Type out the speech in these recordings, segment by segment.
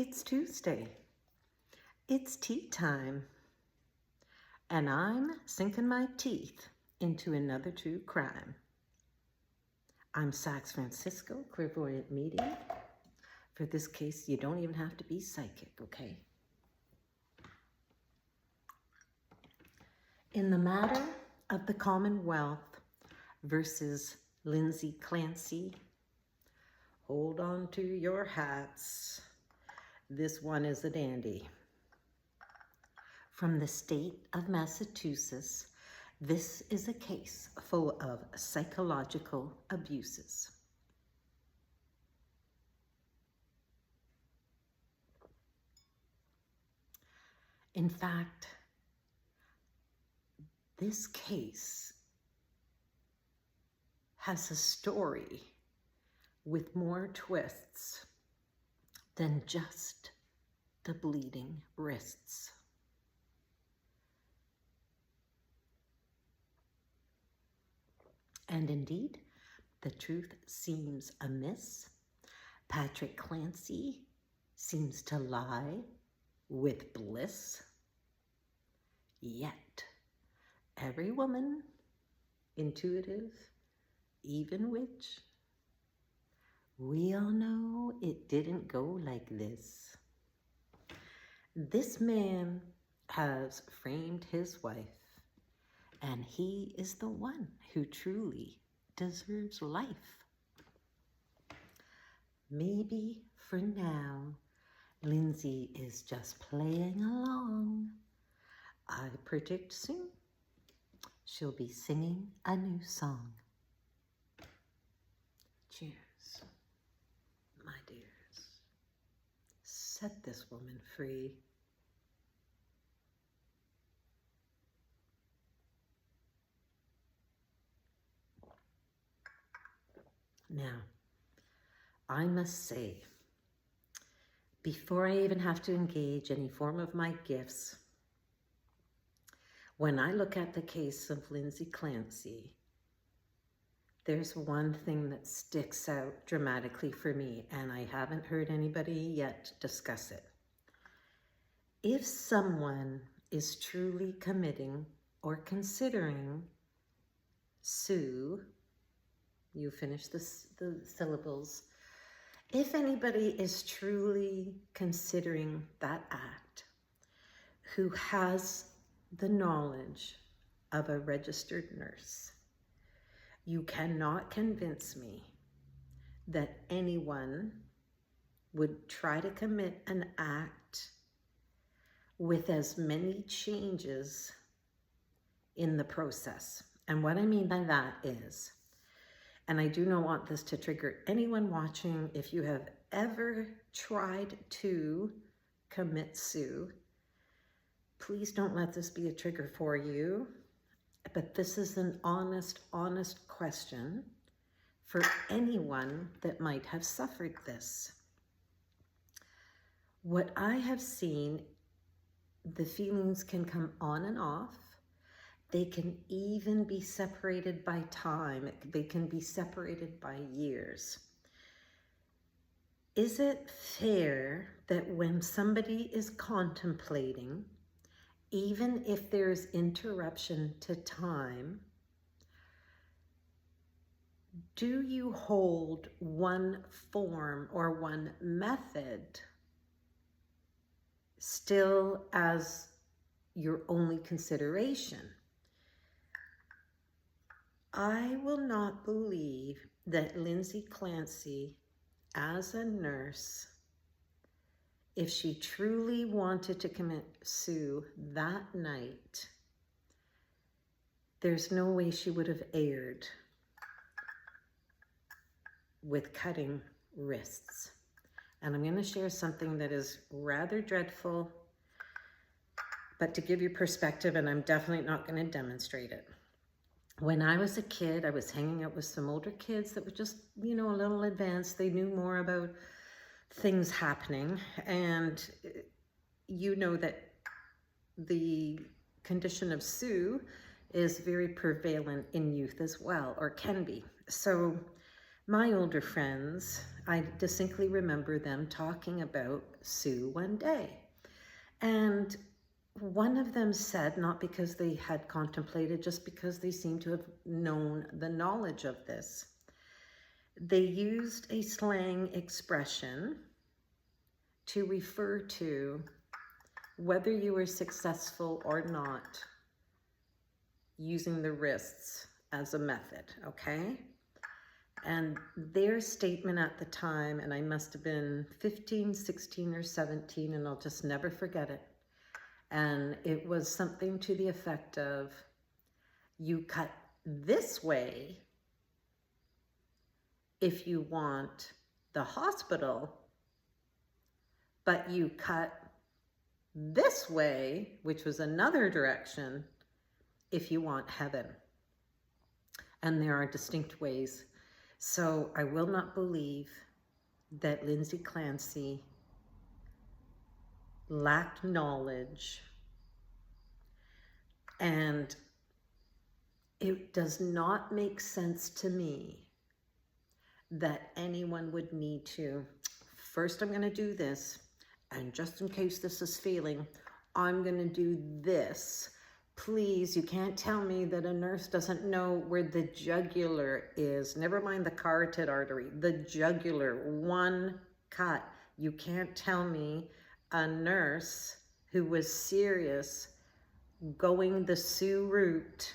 It's Tuesday. It's tea time. And I'm sinking my teeth into another true crime. I'm Sax Francisco, Clairvoyant medium. For this case, you don't even have to be psychic, okay? In the matter of the Commonwealth versus Lindsay Clancy, hold on to your hats. This one is a dandy. From the state of Massachusetts, this is a case full of psychological abuses. In fact, this case has a story with more twists than just the bleeding wrists. And indeed, the truth seems amiss. Patrick Clancy seems to lie with bliss. Yet, every woman, intuitive, even witch, we all know it didn't go like this. This man has framed his wife, and he is the one who truly deserves life. Maybe for now, Lindsay is just playing along. I predict soon she'll be singing a new song. Cheers, my dears. Set this woman free. Now, I must say, before I even have to engage any form of my gifts, when I look at the case of Lindsay Clancy, there's one thing that sticks out dramatically for me, and I haven't heard anybody yet discuss it. If someone is truly committing or considering sue, you finish the syllables. If anybody is truly considering that act, who has the knowledge of a registered nurse, you cannot convince me that anyone would try to commit an act with as many changes in the process. And what I mean by that is, and I do not want this to trigger anyone watching, if you have ever tried to commit sue, please don't let this be a trigger for you. But this is an honest question for anyone that might have suffered this. What I have seen, the feelings can come on and off. They can even be separated by time. They can be separated by years. Is it fair that when somebody is contemplating, even if there's interruption to time, do you hold one form or one method still as your only consideration? I will not believe that Lindsay Clancy, as a nurse, if she truly wanted to commit sue that night, there's no way she would have erred with cutting wrists. And I'm going to share something that is rather dreadful, but to give you perspective, and I'm definitely not going to demonstrate it. When I was a kid, I was hanging out with some older kids that were just, you know, a little advanced. They knew more about things happening. And you know that the condition of sue is very prevalent in youth as well, or can be. So My older friends, I distinctly remember them talking about Sue one day. And one of them said, not because they had contemplated, just because they seemed to have known the knowledge of this, they used a slang expression to refer to whether you were successful or not using the wrists as a method, okay? And their statement at the time, and I must have been 15, 16, or 17, and I'll just never forget it. And it was something to the effect of, you cut this way if you want the hospital, but you cut this way, which was another direction, if you want heaven. And there are distinct ways. So I will not believe that Lindsay Clancy lacked knowledge, and it does not make sense to me that anyone would need to, first I'm going to do this, and just in case this is failing, I'm going to do this. Please, you can't tell me that a nurse doesn't know where the jugular is. Never mind the carotid artery, the jugular, one cut. You can't tell me a nurse who was serious going the Sue route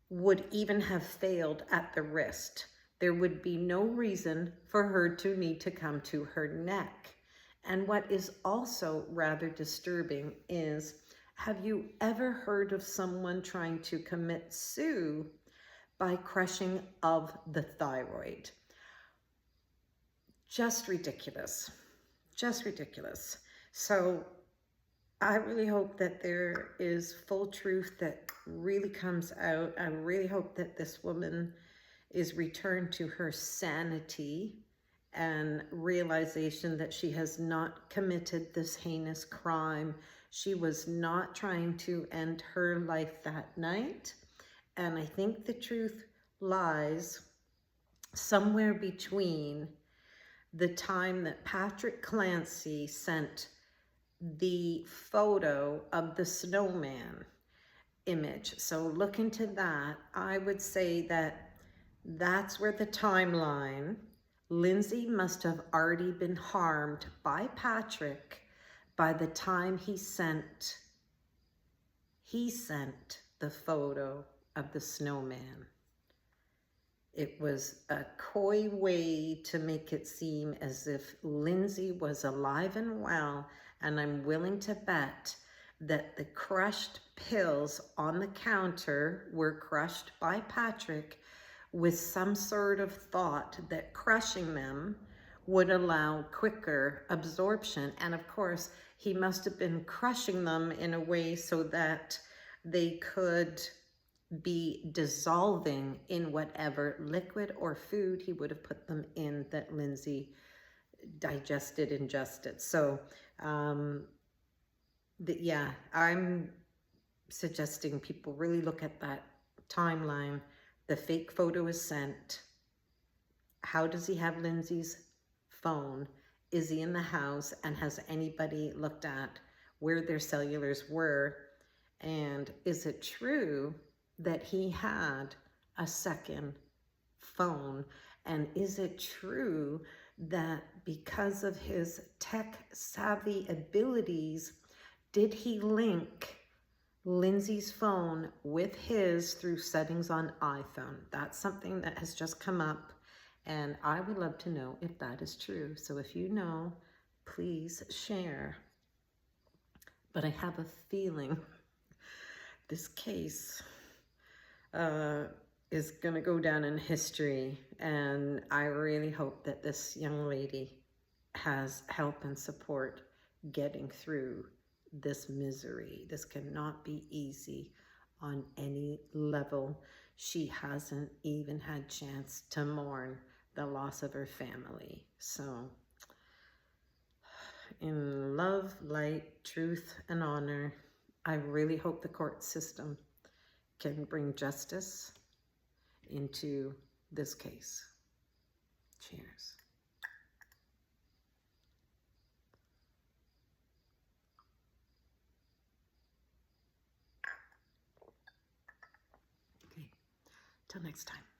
would even have failed at the wrist. There would be no reason for her to need to come to her neck. And what is also rather disturbing is, have you ever heard of someone trying to commit Sue by crushing of the thyroid? Just ridiculous. Just ridiculous. So I really hope that there is full truth that really comes out. I really hope that this woman is returned to her sanity and realization that she has not committed this heinous crime. She was not trying to end her life that night. And I think the truth lies somewhere between the time that Patrick Clancy sent the photo of the snowman image. So look into that. I would say that that's where the timeline, Lindsay must have already been harmed by Patrick by the time he sent the photo of the snowman. It was a coy way to make it seem as if Lindsay was alive and well, and I'm willing to bet that the crushed pills on the counter were crushed by Patrick with some sort of thought that crushing them would allow quicker absorption. And of course, he must have been crushing them in a way so that they could be dissolving in whatever liquid or food he would have put them in that Lindsay ingested. So yeah, I'm suggesting people really look at that timeline. The fake photo is sent. How does he have Lindsay's phone? Is he in the house? And has anybody looked at where their cellulars were? And is it true that he had a second phone? And is it true that because of his tech savvy abilities, did he link Lindsay's phone with his through settings on iPhone? That's something that has just come up, and I would love to know if that is true. So if you know, please share. But I have a feeling this case is going to go down in history, and I really hope that this young lady has help and support getting through this misery. This cannot be easy on any level. She hasn't even had chance to mourn the loss of her family. So in love, light, truth, and honor, I really hope the court system can bring justice into this case. Cheers. Okay, till next time.